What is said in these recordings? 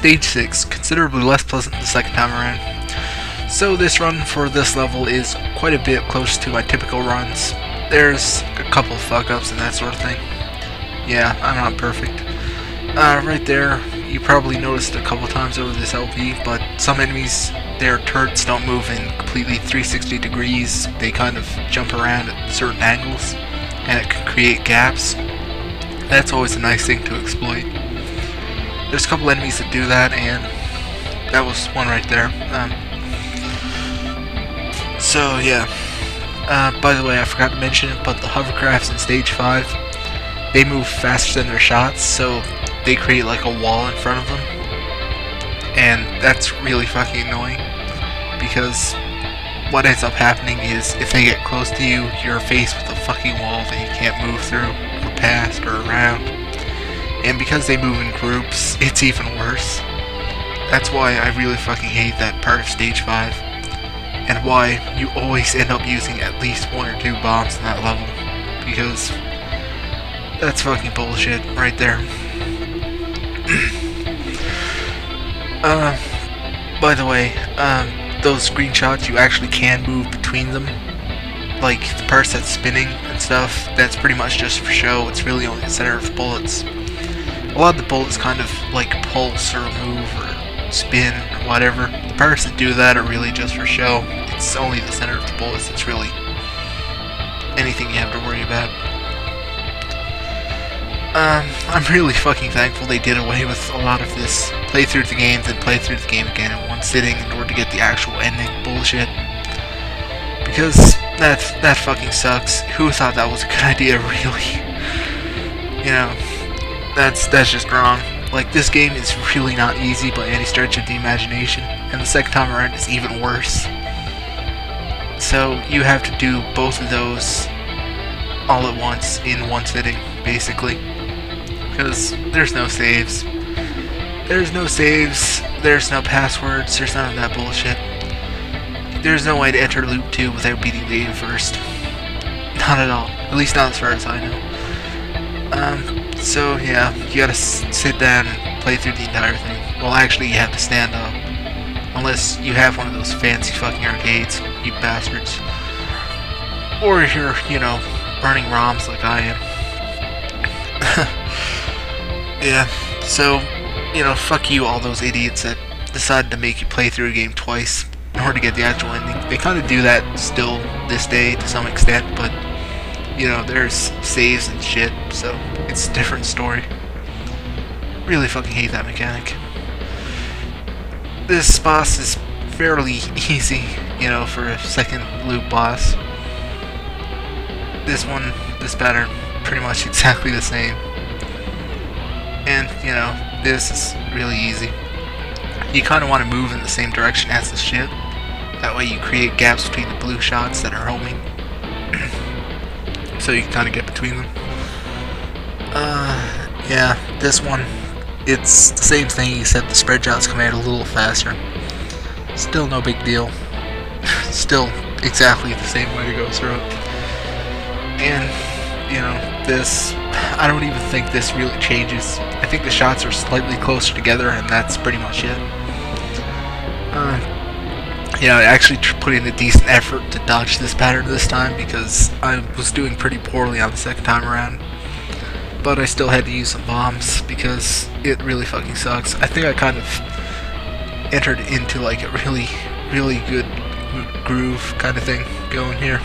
Stage 6, considerably less pleasant the second time around. So this run for this level is quite a bit close to my typical runs. There's a couple of fuck-ups and that sort of thing. Yeah, I'm not perfect. Right there, you probably noticed a couple times over this LP, but some enemies, their turrets don't move in completely 360 degrees. They kind of jump around at certain angles, and it can create gaps. That's always a nice thing to exploit. There's a couple enemies that do that, and that was one right there. So yeah. By the way, I forgot to mention it, but the hovercrafts in Stage 5, they move faster than their shots, so they create like a wall in front of them. And that's really fucking annoying, because what ends up happening is if they get close to you, you're faced with a fucking wall that you can't move through, or past, or around. And because they move in groups, it's even worse. That's why I really fucking hate that part of Stage 5. And why you always end up using at least 1 or 2 bombs in that level. Because that's fucking bullshit right there. By the way, those screenshots, you actually can move between them. Like, the parts that's spinning and stuff, that's pretty much just for show. It's really only the center of the bullets. A lot of the bullets kind of, like, pulse or move or spin or whatever. The parts that do that are really just for show. It's only the center of the bullets that's really anything you have to worry about. I'm really fucking thankful they did away with a lot of this play through the game, then play through the game again in one sitting in order to get the actual ending bullshit. Because that fucking sucks. Who thought that was a good idea, really? You know, that's just wrong. Like, this game is really not easy by any stretch of the imagination, and the second time around is even worse. So you have to do both of those all at once in one sitting, basically. Because there's no saves. There's no saves, there's no passwords, there's none of that bullshit. There's no way to enter Loop 2 without beating the game first. Not at all. At least not as far as I know. So yeah, you gotta sit down and play through the entire thing. Well, actually, you have to stand up. Unless you have one of those fancy fucking arcades, you bastards. Or if you're, you know, running ROMs like I am. Yeah, so, you know, fuck you, all those idiots that decided to make you play through a game twice in order to get the actual ending. They kind of do that still this day to some extent, but, you know, there's saves and shit, so it's a different story. Really fucking hate that mechanic. This boss is fairly easy, you know, for a second loop boss. This pattern, pretty much exactly the same. And, you know, this is really easy. You kind of want to move in the same direction as the ship. That way you create gaps between the blue shots that are homing. So you can kind of get between them. Yeah, this one, it's the same thing except the spread shots come out a little faster. Still no big deal. Still exactly the same way to go through it. And, you know, this, I don't even think this really changes. I think the shots are slightly closer together, and that's pretty much it. Yeah, I actually put in a decent effort to dodge this pattern this time, because I was doing pretty poorly on the second time around. But I still had to use some bombs, because it really fucking sucks. I think I kind of entered into like a really good groove kind of thing going here,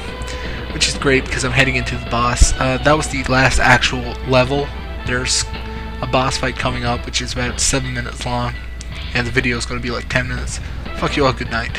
which is great because I'm heading into the boss. That was the last actual level. There's a boss fight coming up, which is about 7 minutes long, and the video is going to be like 10 minutes. Fuck you all, good night.